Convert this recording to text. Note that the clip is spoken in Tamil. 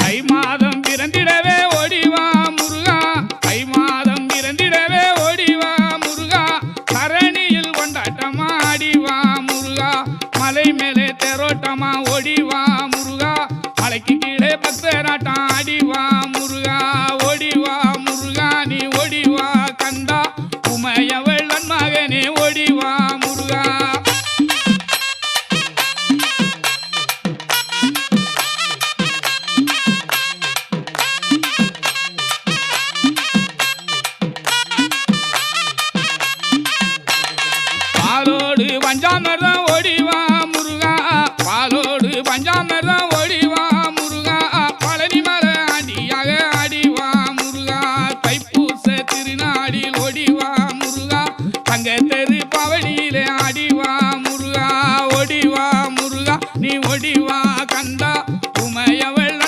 தை மாதம் பிறந்திடவே ஓடிவா முருகா தை மாதம் பிறந்திடவே ஓடிவா முருகா தரணியில் கொண்டாட்டமா ஆடிவா முருகா மலை மேலே தேரோட்டமா ஓடிவா முருகா மலைக்கு கீழே பக்தராட்டம் ஆடிவா